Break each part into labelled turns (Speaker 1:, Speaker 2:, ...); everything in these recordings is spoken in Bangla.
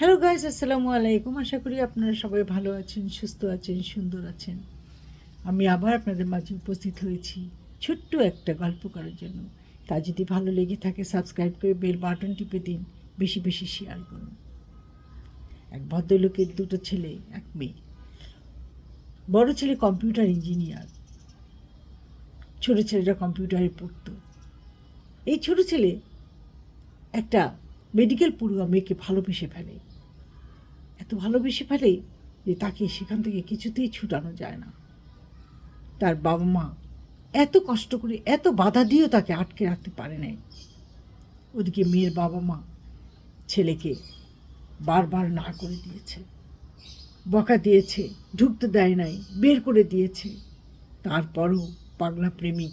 Speaker 1: হ্যালো গাইস, আসসালামু আলাইকুম। আশা করি আপনারা সবাই ভালো আছেন, সুস্থ আছেন, সুন্দর আছেন। আমি আবার আপনাদের মাঝে উপস্থিত হয়েছি ছোট্ট একটা গল্প করার জন্য। তা যদি ভালো লেগে থাকে সাবস্ক্রাইব করে বেল বাটন টিপে দিন, বেশি বেশি শেয়ার করুন। এক ভদ্রলোকের দুটো ছেলে, এক মেয়ে। বড় ছেলে কম্পিউটার ইঞ্জিনিয়ার, ছোট ছেলেটা কম্পিউটারে পড়তো। এই ছোট ছেলে একটা মেডিকেল পড়ুয়া মেয়েকে ভালোবেসে ফেলে, এত ভালোবেসে ফেলে যে তাকে সেখান থেকে কিছুতেই ছুটানো যায় না। তার বাবা মা এত কষ্ট করে এত বাধা দিয়েও তাকে আটকে রাখতে পারে নাই। ওদিকে মেয়ের বাবা মা ছেলেকে বারবার না করে দিয়েছে, বকা দিয়েছে, ঢুকতে দেয় নাই, বের করে দিয়েছে। তারপরও পাগলা প্রেমিক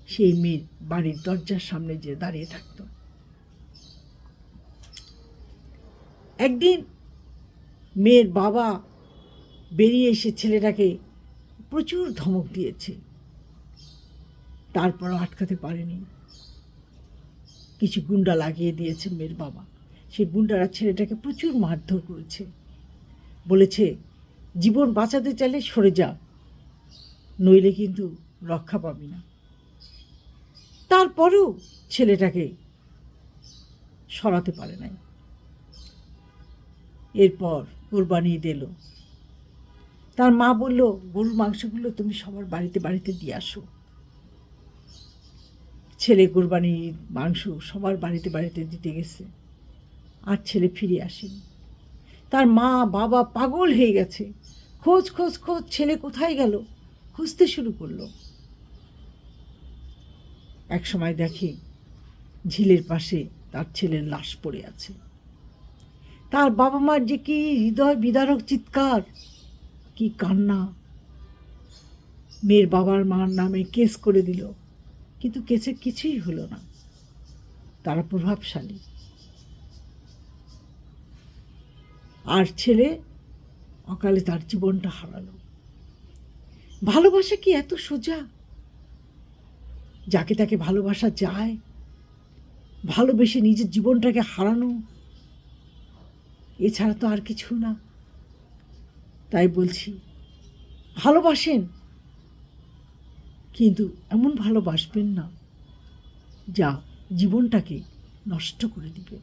Speaker 1: সেই মেয়ের বাড়ির দরজার সামনে যে দাঁড়িয়ে থাকত। একদিন মেয়ের বাবা বেরিয়ে এসে ছেলেটাকে প্রচুর ধমক দিয়েছে, তারপরও আটকাতে পারেনি। কিছু গুন্ডা লাগিয়ে দিয়েছে মেয়ের বাবা। সেই গুন্ডারা ছেলেটাকে প্রচুর মারধর করেছে, বলেছে জীবন বাঁচাতে চাইলে সরে যা, নইলে কিন্তু রক্ষা পাবি না। তারপরেও ছেলেটাকে সরাতে পারে নাই। এরপর কোরবানি ঈদ এলো। তার মা বলল, গরুর মাংসগুলো তুমি সবার বাড়িতে বাড়িতে দিয়ে আসো। ছেলে কোরবানির মাংস সবার বাড়িতে বাড়িতে দিতে গেছে, আর ছেলে ফিরে আসেনি। তার মা বাবা পাগল হয়ে গেছে, খোঁজ খোঁজ খোঁজ, ছেলে কোথায় গেল খুঁজতে শুরু করলো। এক সময় দেখে ঝিলের পাশে তার ছেলের লাশ পড়ে আছে। তার বাবা মার যে কি হৃদয় বিদারক চিৎকার, কি কান্না। মেয়ের বাবার মার নামে কেস করে দিল, কিন্তু কেসে কিছুই হলো না। তারা প্রভাবশালী। আর ছেলে অকালে তার জীবনটা হারালো। ভালোবাসা কি এত সোজা? যাকে তাকে ভালোবাসা যায়, ভালোবেসে নিজের জীবনটাকে হারানো, এছাড়া তো আর কিছু না। তাই বলছি, ভালোবাসেন, কিন্তু এমন ভালোবাসবেন না যা জীবনটাকে নষ্ট করে দিবে।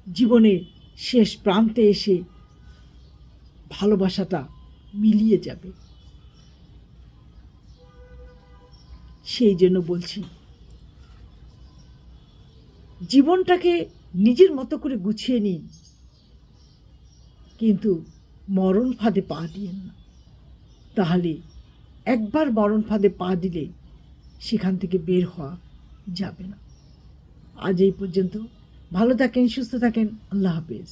Speaker 1: জীবনের শেষ প্রান্তে এসে ভালোবাসাটা মিলিয়ে যাবে। সেই জন্য বলছি, জীবনটাকে নিজের মতো করে গুছিয়ে নিন, কিন্তু মরণ ফাঁদে পা দিয়েন না। তাহলে একবার মরণ ফাঁদে পা দিলে সেখান থেকে বের হওয়া যাবে না। আজ এই পর্যন্ত। ভালো থাকেন, সুস্থ থাকেন। আল্লাহ হাফেজ।